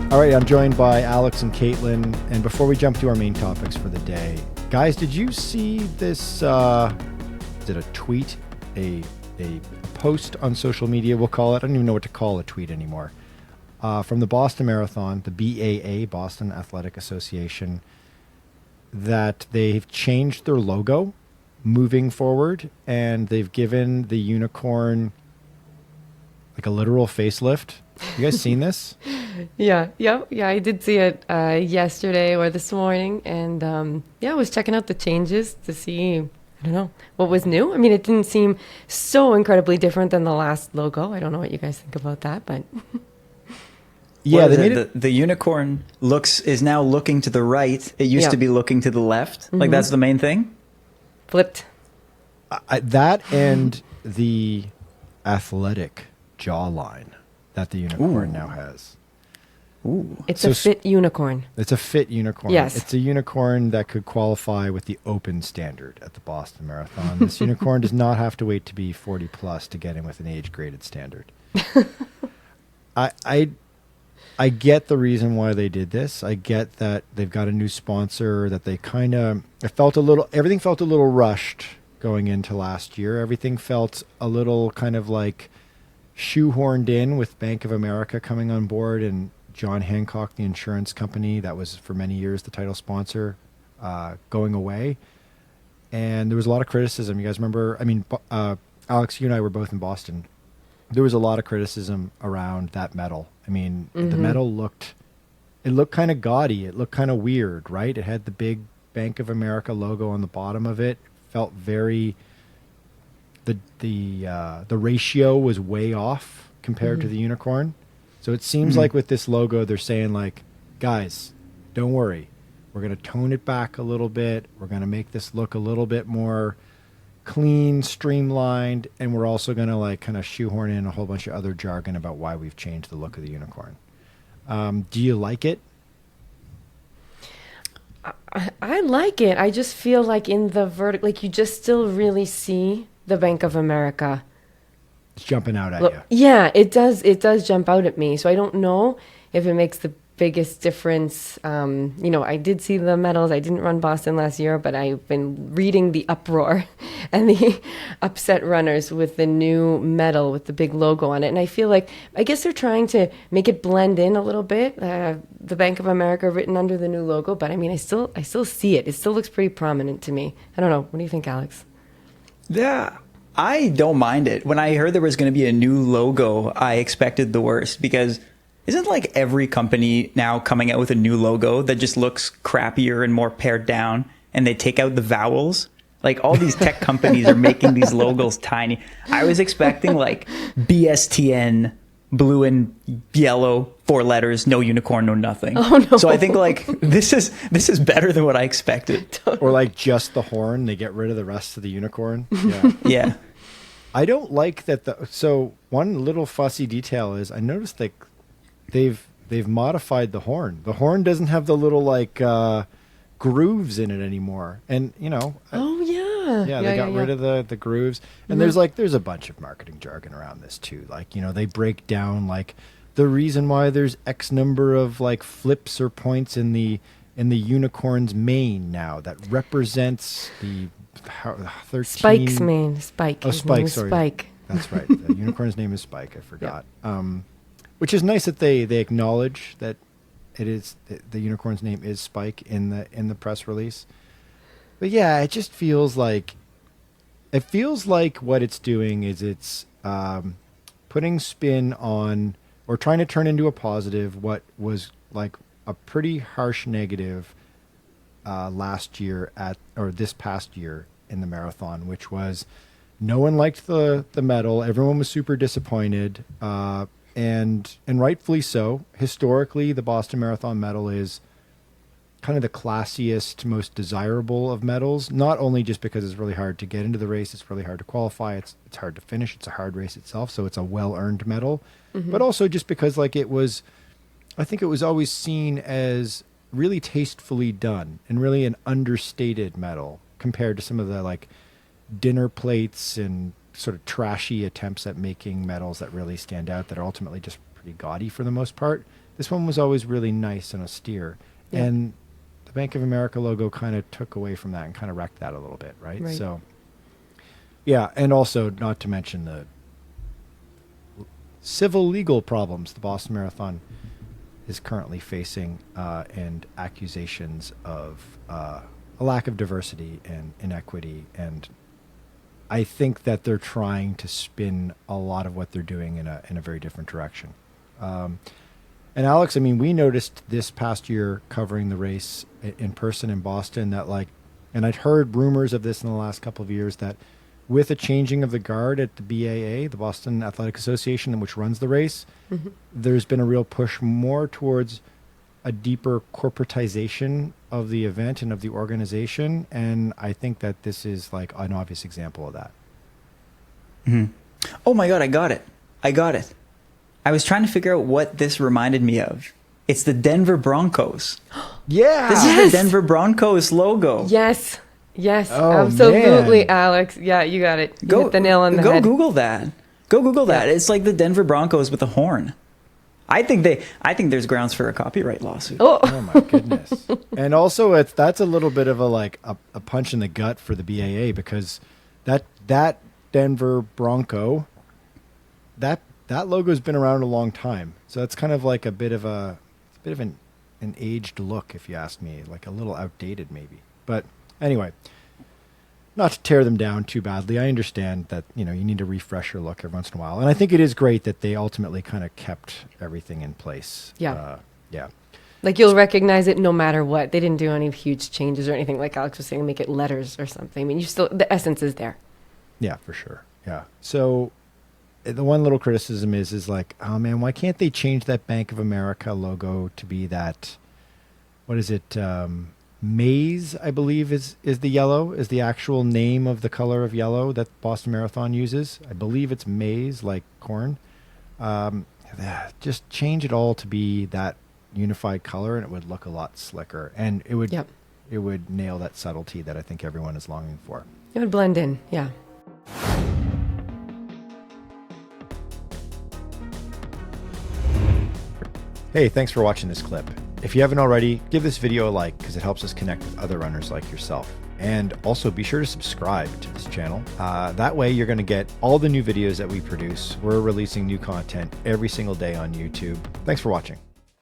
All right, I'm joined by Alex and Katelyn. And before we jump to our main topics for the day, guys, did you see this? Is it a tweet? A post on social media, we'll call it. I don't even know what to call a tweet anymore. From the Boston Marathon, the BAA, Boston Athletic Association, that they've changed their logo moving forward, and they've given the unicorn like a literal facelift. You guys seen this? Yeah, I did see it yesterday or this morning, and I was checking out the changes to see, I don't know, what was new. I mean, it didn't seem so incredibly different than the last logo. I don't know what you guys think about that, but yeah, they made it. The unicorn is now looking to the right. It used to be looking to the left. Mm-hmm. Like, that's the main thing? Flipped. That and the athletic jawline that the unicorn now has. Ooh. It's a fit unicorn. It's a fit unicorn. Yes. It's a unicorn that could qualify with the open standard at the Boston Marathon. This unicorn does not have to wait to be 40 plus to get in with an age-graded standard. I get the reason why they did this. I get that they've got a new sponsor, that they everything felt a little rushed going into last year. Everything felt a little kind of like shoehorned in with Bank of America coming on board and John Hancock, the insurance company that was for many years the title sponsor, going away. And there was a lot of criticism. You guys remember, Alex, you and I were both in Boston. There was a lot of criticism around that medal. I mean, the medal looked kind of gaudy. It looked kind of weird, right? It had the big Bank of America logo on the bottom of it. Felt very, the ratio was way off compared to the unicorn. So it seems like with this logo, they're saying like, guys, don't worry. We're going to tone it back a little bit. We're going to make this look a little bit more clean, streamlined, and we're also going to like kind of shoehorn in a whole bunch of other jargon about why we've changed the look of the unicorn. Do you like it? I like it. I just feel like in the like you just still really see the Bank of America. It's jumping out at you. Yeah, it does. It does jump out at me. So I don't know if it makes the biggest difference. I did see the medals. I didn't run Boston last year, but I've been reading the uproar and the upset runners with the new medal with the big logo on it. And I feel like, I guess they're trying to make it blend in a little bit. The Bank of America written under the new logo, but I mean, I still see it. It still looks pretty prominent to me. I don't know. What do you think, Alex? Yeah. I don't mind it. When I heard there was going to be a new logo, I expected the worst, because isn't like every company now coming out with a new logo that just looks crappier and more pared down, and they take out the vowels? Like, all these tech companies are making these logos tiny. I was expecting like BSTN, blue and yellow, 4 letters, no unicorn, no nothing. Oh, no. So I think like this is better than what I expected. Or like just the horn, they get rid of the rest of the unicorn. Yeah. Yeah. I don't like that. So one little fussy detail is I noticed that they've modified the horn. The horn doesn't have the little like grooves in it anymore. And Oh yeah. They got rid of the grooves. And there's a bunch of marketing jargon around this too. Like, they break down like the reason why there's X number of like flips or points in the unicorn's mane now that represents the 13... Spike's mane. Spike. Oh, Spike, sorry. Spike. That's right. The unicorn's name is Spike. I forgot. Yeah. Which is nice that they acknowledge that it is the unicorn's name is Spike in the press release. But yeah, it just feels like what it's doing is it's putting spin on, or trying to turn into a positive, what was like a pretty harsh negative last year this past year in the marathon, which was no one liked the medal. Everyone was super disappointed. And rightfully so. Historically, the Boston Marathon medal is kind of the classiest, most desirable of medals, not only just because it's really hard to get into the race, it's really hard to qualify, it's hard to finish, it's a hard race itself, so it's a well-earned medal, but also just because like I think it was always seen as really tastefully done and really an understated medal compared to some of the like dinner plates and sort of trashy attempts at making medals that really stand out that are ultimately just pretty gaudy for the most part. this one was always really nice and austere. Yeah. And the Bank of America logo kind of took away from that and kind of wrecked that a little bit, right? Right. So, yeah, and also not to mention the civil legal problems the Boston Marathon is currently facing, and accusations of a lack of diversity and inequity. And I think that they're trying to spin a lot of what they're doing in a very different direction. And Alex, I mean, we noticed this past year covering the race in person in Boston that and I'd heard rumors of this in the last couple of years, that with a changing of the guard at the BAA, the Boston Athletic Association, which runs the race, there's been a real push more towards a deeper corporatization of the event and of the organization. And I think that this is an obvious example of that. Oh my God, I got it. I was trying to figure out what this reminded me of. It's the Denver Broncos. Yeah. This is the Denver Broncos logo. Yes. Oh, Absolutely, man. Alex. Yeah, you got it. You hit the nail on the head. Go Google that. It's like the Denver Broncos with a horn. I think there's grounds for a copyright lawsuit. Oh my goodness. And also that's a little bit of a punch in the gut for the BAA, because that Denver Bronco, that logo's been around a long time. So it's kind of like a bit of an aged look, if you ask me, a little outdated maybe. But anyway, not to tear them down too badly. I understand that, you need to refresh your look every once in a while. And I think it is great that they ultimately kind of kept everything in place. Yeah. Yeah. You'll recognize it no matter what. They didn't do any huge changes or anything, like Alex was saying, make it letters or something. I mean, the essence is there. Yeah, for sure. Yeah. So the one little criticism is oh man, why can't they change that Bank of America logo to be that, what is it? Maize, I believe is the yellow, is the actual name of the color of yellow that Boston Marathon uses. I believe it's maize, like corn. Just change it all to be that unified color, and it would look a lot slicker, and it would nail that subtlety that I think everyone is longing for. It would blend in. Yeah. Hey, thanks for watching this clip. If you haven't already, give this video a like, because it helps us connect with other runners like yourself. And also be sure to subscribe to this channel. That way you're going to get all the new videos that we produce. We're releasing new content every single day on YouTube. Thanks for watching.